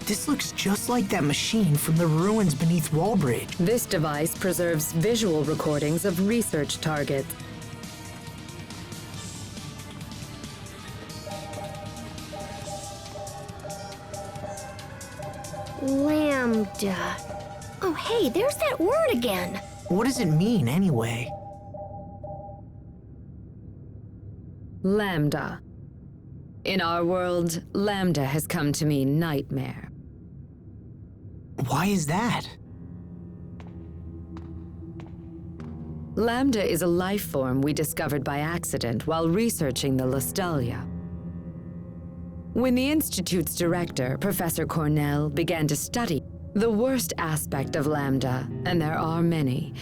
This looks just like that machine from the ruins beneath Wallbridge. This device preserves visual recordings of research targets. Lambda. Oh, hey, there's that word again. What does it mean, anyway? Lambda. In our world, Lambda has come to mean nightmare. Why is that? Lambda is a life form we discovered by accident while researching the Lustalia. When the Institute's director, Professor Cornell, began to study, the worst aspect of Lambda, and there are many,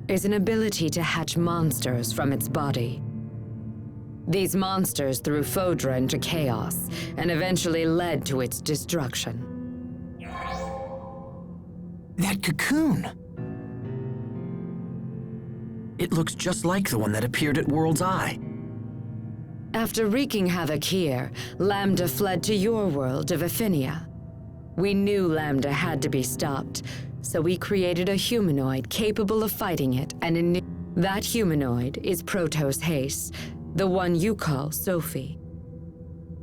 is an ability to hatch monsters from its body. These monsters threw Fodra into chaos and eventually led to its destruction. That cocoon! It looks just like the one that appeared at World's Eye. After wreaking havoc here, Lambda fled to your world of Affinia. We knew Lambda had to be stopped, so we created a humanoid capable of fighting it, and that humanoid is Protos Haste, the one you call Sophie.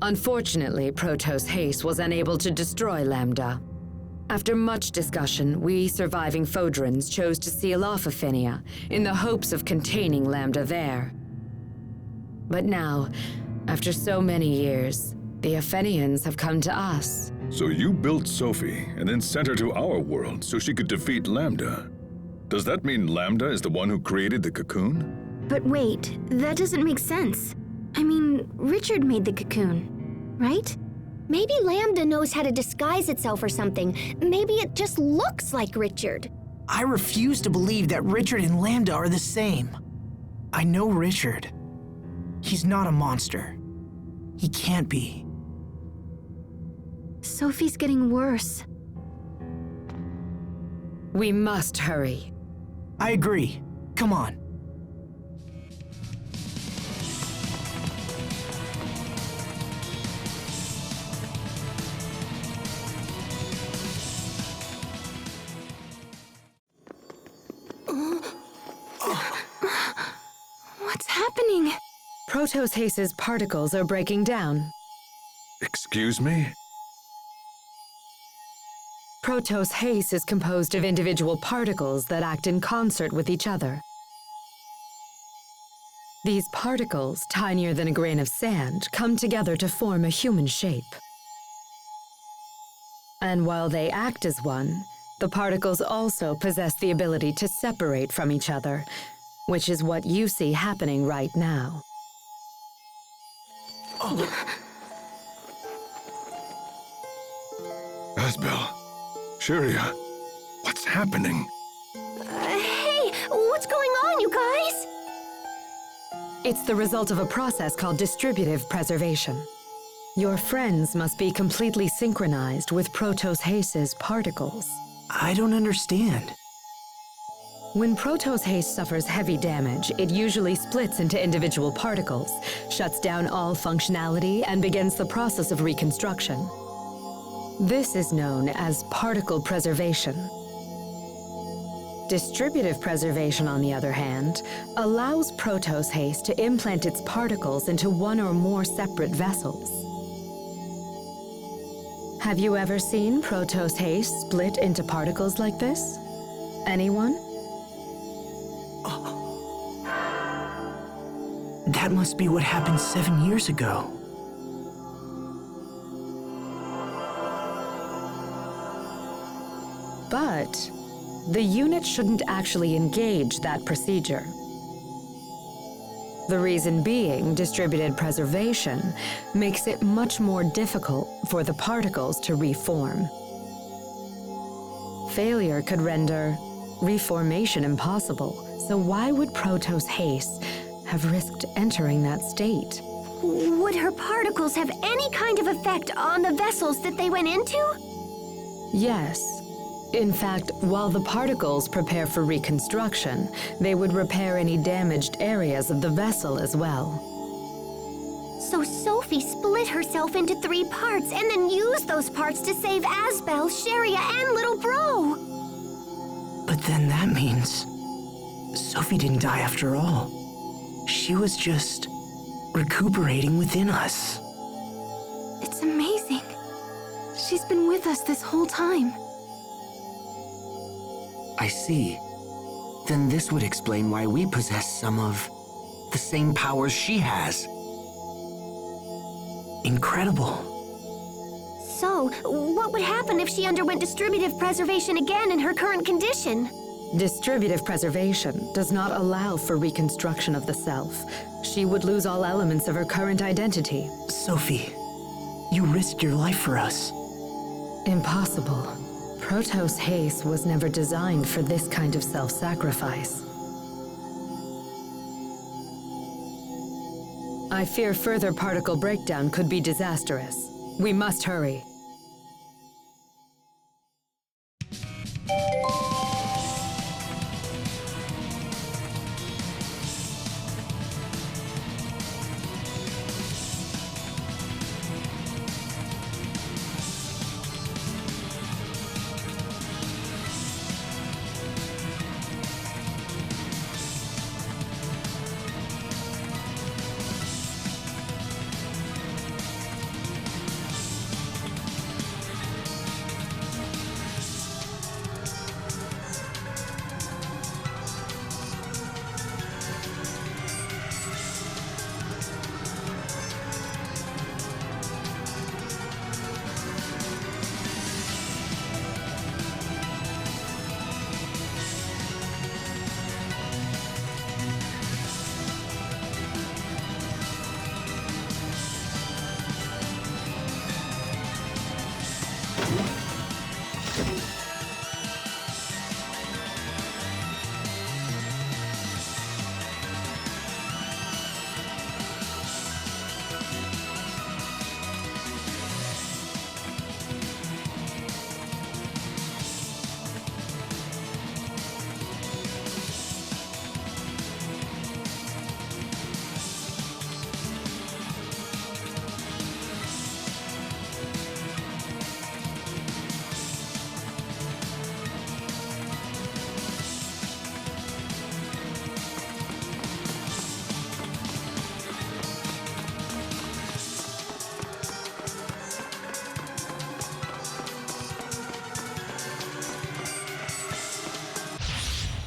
Unfortunately, Protos Haste was unable to destroy Lambda. After much discussion, we surviving Fodrans chose to seal off Affinia in the hopes of containing Lambda there. But now, after so many years, the Aphenians have come to us. So you built Sophie and then sent her to our world so she could defeat Lambda. Does that mean Lambda is the one who created the cocoon? But wait, that doesn't make sense. I mean, Richard made the cocoon, right? Maybe Lambda knows how to disguise itself or something. Maybe it just looks like Richard. I refuse to believe that Richard and Lambda are the same. I know Richard. He's not a monster. He can't be. Sophie's getting worse. We must hurry. I agree. Come on. What's happening? Protos Haste's particles are breaking down. Excuse me? Protos Haste is composed of individual particles that act in concert with each other. These particles, tinier than a grain of sand, come together to form a human shape. And while they act as one, the particles also possess the ability to separate from each other, which is what you see happening right now. Asbel, Shiria, what's happening? Hey, what's going on, you guys? It's the result of a process called distributive preservation. Your friends must be completely synchronized with Protos Haste's particles. I don't understand. When Protos Haste suffers heavy damage, it usually splits into individual particles, shuts down all functionality, and begins the process of reconstruction. This is known as particle preservation. Distributive preservation, on the other hand, allows Protos Haste to implant its particles into one or more separate vessels. Have you ever seen Protos Haste split into particles like this? Anyone? That must be what happened 7 years ago. But the unit shouldn't actually engage that procedure. The reason being, distributed preservation makes it much more difficult for the particles to reform. Failure could render reformation impossible, so why would Protos Haste have risked entering that state? Would her particles have any kind of effect on the vessels that they went into? Yes. In fact, while the particles prepare for reconstruction, they would repair any damaged areas of the vessel as well. So Sophie split herself into 3 parts and then used those parts to save Asbel, Sharia, and little bro. But then that means Sophie didn't die after all. She was just recuperating within us. It's amazing. She's been with us this whole time. I see. Then this would explain why we possess some of the same powers she has. Incredible. So, what would happen if she underwent distributive preservation again in her current condition? Distributive preservation does not allow for reconstruction of the self. She would lose all elements of her current identity. Sophie, you risked your life for us. Impossible. Protos Haste was never designed for this kind of self-sacrifice. I fear further particle breakdown could be disastrous. We must hurry.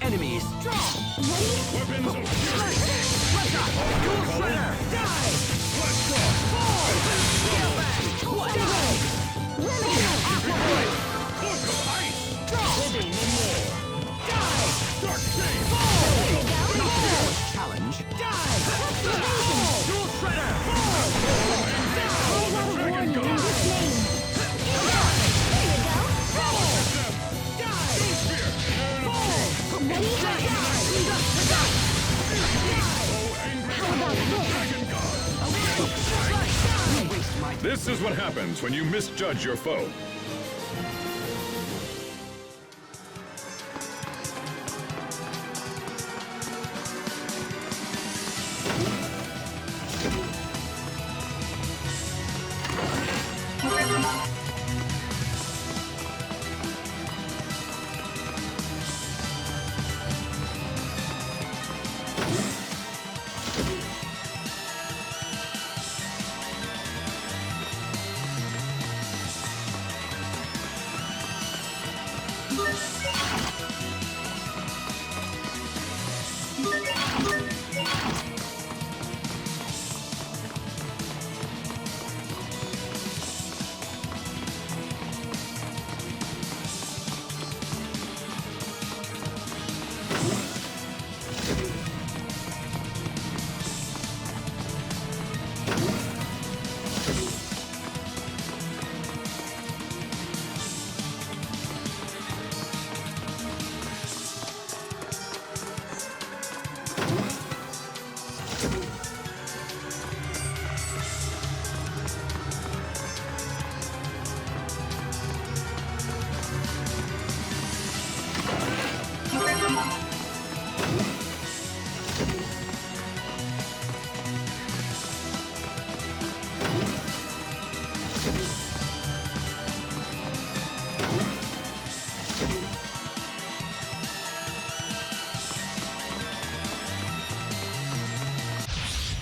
Enemies! Weapons of fury! Dual Shredder! Die! Let's go! Book of Ice! Struggle no more! Die! Dark Shade! Challenge. Die! Dual Shredder! Dragon God! This is what happens when you misjudge your foe.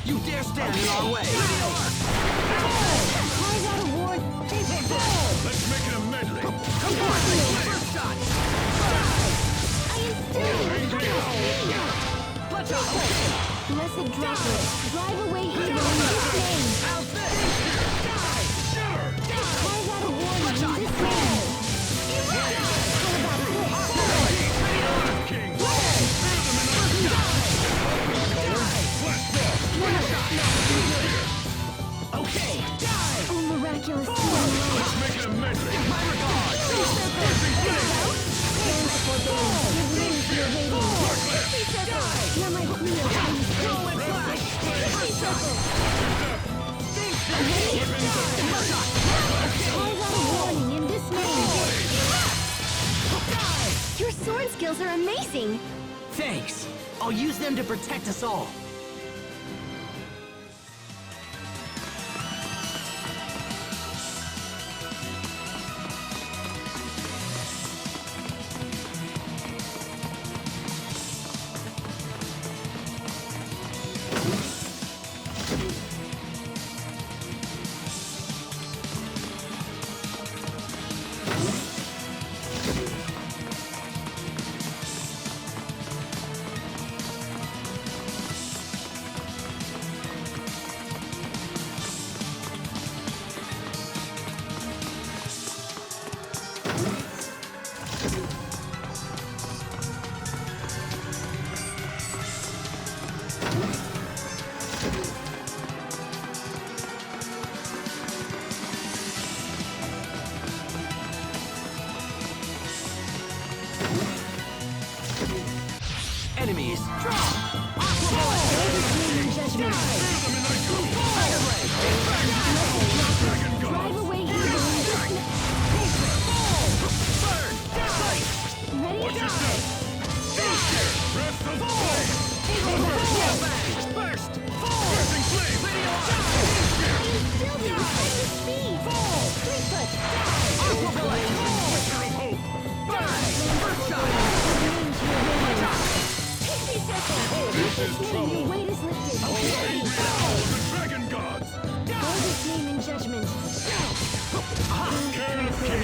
You dare stand in our way! Cries out a war. Let's make it a medley. Come on! First shot! I am Blessed droplet, drive away evil in this name. Cries out a warning in this name. Okay, die! Oh, miraculous healing. Let's make it a medley. My regards! Hands forbearing, give wings to your radiance. Hear my plea of peace. Go and flash! Cries out a warning in this name. Your sword skills are amazing. Thanks! I'll use them to protect us all. Enemies! Drive away evil in this name. Ready? Watch yourself. Breath of flame. Burst! Burning flame. Still be with speed. Fleetfoot. Whisper of hope. First shot! Pixie circle. This is Your trouble. weight is lifted. The dragon gods. Go this name in judgment. Care of King.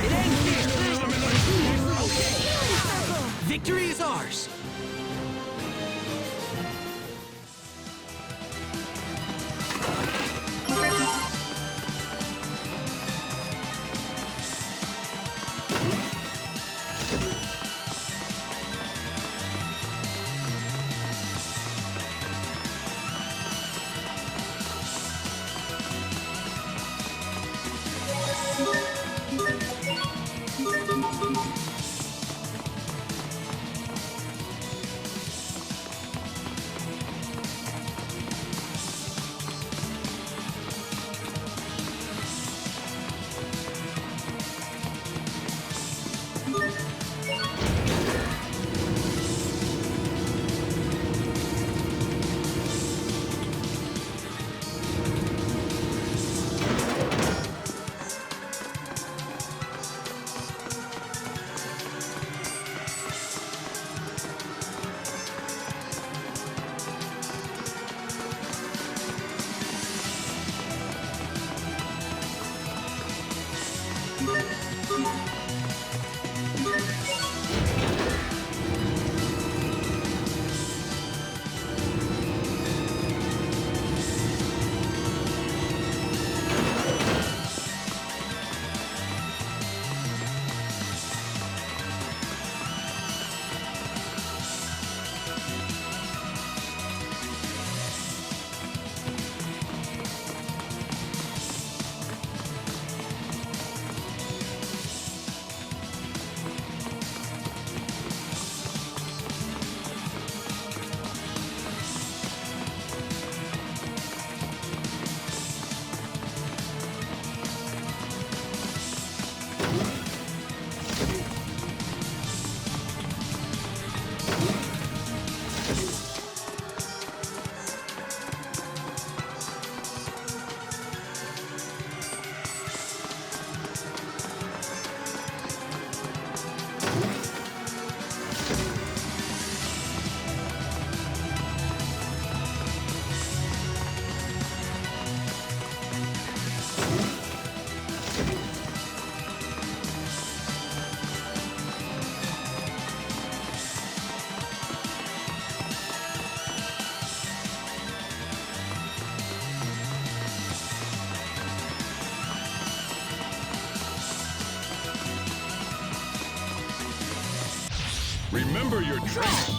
Victory is ours! Remember your training.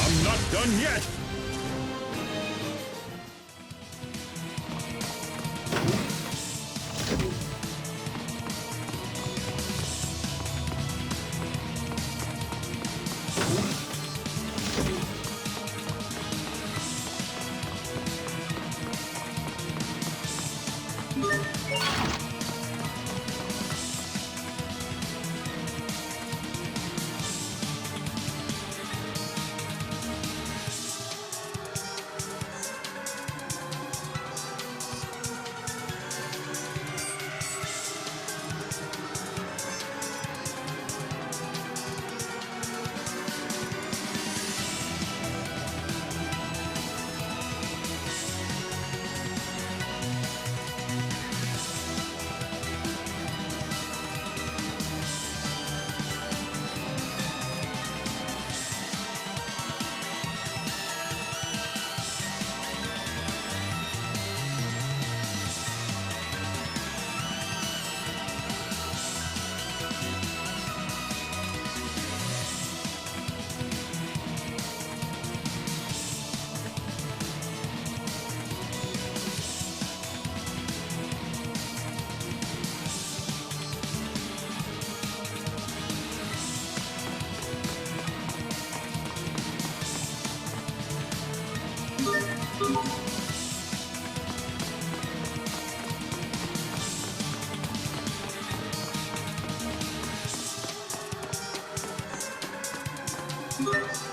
I'm not done yet! you